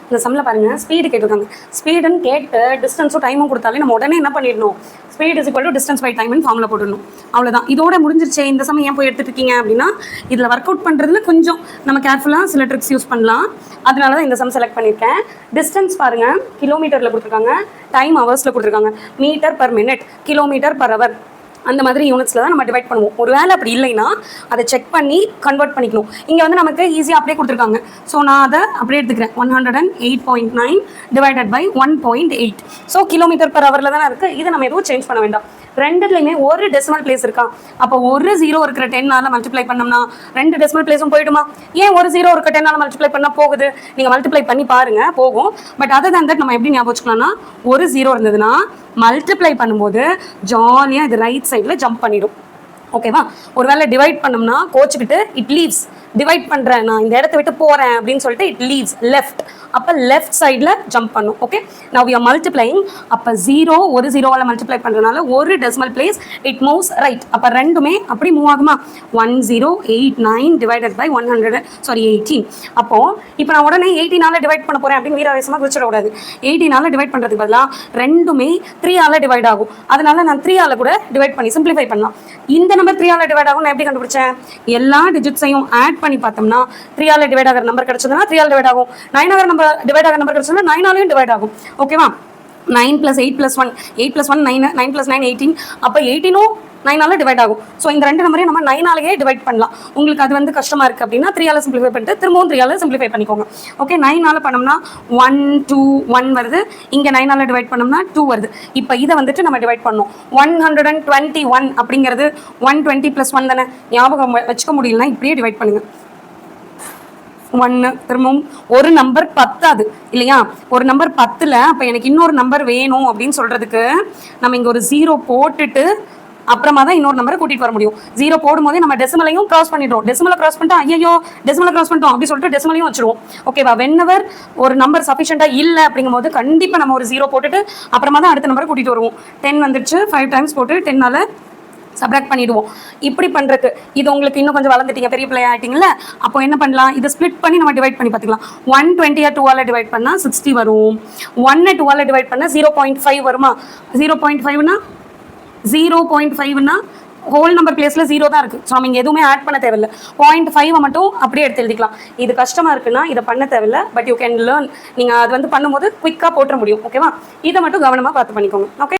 இந்த சம்மில் பாருங்கள் ஸ்பீடு கேட்டிருக்காங்க. ஸ்பீடுன்னு கேட்டு டிஸ்டன்ஸும் டைமும் கொடுத்தாலே நம்ம உடனே என்ன பண்ணிடணும், speed is equal to distance by டைம்னு ஃபார்முலா போட்டுடணும். அவ்வளோதான். இதோட முடிஞ்சிருச்சு. இந்த சமயம் ஏன் போய் எடுத்துட்டு இருக்கீங்க அப்படின்னா, இதில் ஒர்க் அவுட் பண்ணுறதுல கொஞ்சம் நம்ம கேர்ஃபுல்லாக சில ட்ரிக்ஸ் யூஸ் பண்ணலாம். அதனால தான் இந்த சம் செலக்ட் பண்ணியிருக்கேன். டிஸ்டன்ஸ் பாருங்கள் கிலோமீட்டரில் கொடுத்துருக்காங்க, டைம் ஹவர்ஸில் கொடுத்துருக்காங்க, metre per minute, kilometre per hour, அந்த மாதிரி யூனிட்ஸில் தான் நம்ம டிவைட் பண்ணுவோம். ஒரு வேளை அப்படி இல்லைன்னா அதை செக் பண்ணி கன்வெர்ட் பண்ணிக்கணும். இங்கே வந்து நமக்கு ஈஸியாக அப்படியே கொடுத்துருக்காங்க. ஸோ நான் அதை அப்படியே எடுத்துக்கிறேன். 108.9 divided by 1.8. So kilometre per ஹவரில் தானே இருக்குது. இதை நம்ம எதுவும் சேஞ்ச் பண்ண வேண்டாம். ரெண்டுலேயுமே ஒரு டெசிமல் பிளேஸ் இருக்கா, அப்போ ஒரு ஜீரோ இருக்கிற 10ஆல் மல்டிப்ளை பண்ணோம்னா ரெண்டு டெசிமல் பிளேஸும் போயிடுமா? ஏன் ஒரு ஜீரோ இருக்க 10ஆல் மல்டிப்ளை பண்ணால் போகுது? நீங்கள் மல்டிப்ளை பண்ணி பாருங்கள், போகும். பட் அதை தான் நம்ம எப்படி ஞாபகம் வச்சுக்கலாம்னா, ஒரு ஜீரோ இருந்ததுன்னா மல்டிப்ளை பண்ணும்போது ஜாலியாக இது ரைட் சைடில் ஜம்ப் பண்ணிடும். ஓகேவா? ஒரு வேளை டிவைட் பண்ணோம்னா கோச்சுக்கிட்டு இட் லீவ்ஸ், டிவைட் பண்ணுறேன் நான் இந்த இடத்த விட்டு போகிறேன் அப்படின்னு சொல்லிட்டு இட் லீவ்ஸ் லெஃப்ட், அப்போ லெஃப்ட் சைடில் ஜம்ப் பண்ணும். Okay, now we are multiplying. அப்போ ஜீரோ ஒரு ஜீரோவால் மல்டிப்ளை பண்ணுறதுனால ஒரு decimal place it moves right. அப்போ ரெண்டுமே அப்படி மூவ் ஆகுமா? 1089 டிவைடட் பை 18. அப்போது இப்போ நான் உடனே 18ஆல் டிவைட் பண்ண போகிறேன் அப்படின்னு வீராவேசமாக குறிச்சிடக்கூடாது. 18ஆல் டிவைட் பண்ணுறதுக்கு பதிலாக ரெண்டுமே 3ஆல் டிவைட் ஆகும். அதனால நான் 3ஆல் கூட டிவைட் பண்ணி சிம்பிளிஃபை பண்ணலாம். இந்த நம்பர் 3ஆல் டிவைட் ஆகும். நான் எப்படி கண்டுபிடிச்சேன்? எல்லா டிஜிட்ஸையும் ஆட் பண்ணி பார்த்தோம்னா 3ஆல் டிவைட் ஆகிற நம்பர் கிடைச்சதுன்னா 3ஆல் டிவைட் ஆகும். 9 ஆகிற நம்பர் டிவைட் ஆகிற நம்பர் கிடைச்சதுன்னா 9ஆலையும் டிவைட் ஆகும். ஓகேவா? 9 + 8 + 1, 8 + 1 9, 9 + 9 18. அப்போ 18ம் 9ஆல் டிவைட் ஆகும். ஸோ இந்த ரெண்டு நம்பரையும் நம்ம 9ஆலேயே டிவைட் பண்ணலாம். உங்களுக்கு அது வந்து கஷ்டமாக இருக்குது அப்படின்னா 3ஆல் சிம்பிளிஃபை பண்ணிட்டு திரும்பவும் 3ஆல் சிம்பிளிஃபை பண்ணிக்கோங்க. ஓகே, 9ஆல் பண்ணோம்னா 1 2 1 வருது. இங்கே 9ஆல் டிவைட் பண்ணோம்னா 2 வருது. இப்போ இதை வந்துட்டு நம்ம டிவைட் பண்ணோம். 121 அப்படிங்கிறது 120 + 1 தானே. ஞாபகம் வச்சுக்க முடியலன்னா இப்படியே டிவைட் பண்ணுங்கள். 1 திரும்பவும் ஒரு நம்பர் 10 இல்லையா? ஒரு நம்பர் 10ல் அப்போ எனக்கு இன்னொரு நம்பர் வேணும் அப்படின்னு சொல்கிறதுக்கு நம்ம இங்கே ஒரு 0 போட்டுட்டு அப்புறமா தான் இன்னொரு நம்பரை கூட்டிகிட்டு வர முடியும். 0 போடும்போதே நம்ம டெசிமலையும் கிராஸ் பண்ணிடுறோம். டெசிமலை கிராஸ் பண்ணிட்டா ஐயோ டெசிமலை கிராஸ் பண்ணிட்டோம் அப்படி சொல்லிட்டு டெசிமலையும் வச்சுருவோம். ஓகேவா? வென்னவர் ஒரு நம்பர் சஃபிஷியண்டாக இல்லை அப்படிங்கும் போது கண்டிப்பாக நம்ம ஒரு 0 போட்டுட்டு அப்புறமா தான் அடுத்த நம்பரை கூட்டிகிட்டு வருவோம். 10 வந்துடுச்சு, 5 டைம்ஸ் போட்டு 10ஆல் சப்ராக்ட் பண்ணிடுவோம். இப்படி பண்ணுறதுக்கு இது உங்களுக்கு இன்னும் கொஞ்சம் வளர்ந்துட்டீங்க, பெரிய பிள்ளை ஆகிட்டீங்களா? அப்போ என்ன பண்ணலாம்? இதை ஸ்ப்ளிட் பண்ணி நம்ம டிவைட் பண்ணி பார்த்துக்கலாம். 120 2ஆல் டிவைட் பண்ணால் 60 வரும். 1 2ஆல் டிவைட் பண்ணால் 0.5 வருமா? 0.5னா 0.5னா ஹோல் நம்பர் பிளேஸில் 0 தான் இருக்குது. ஸோ நம்ம இங்கே எதுவுமே ஆட் பண்ண தேவையில்லை. 0.5 மட்டும் அப்படியே எடுத்து எழுதிக்கலாம். இது கஷ்டமாக இருக்குன்னா இதை பண்ண தேவையில்லை. But you can learn. நீங்கள் அது வந்து பண்ணும்போது குயிக்காக போட்டுற முடியும். ஓகேவா? இதை மட்டும் கவனமாக பார்த்து பண்ணிக்கோங்க. ஓகே.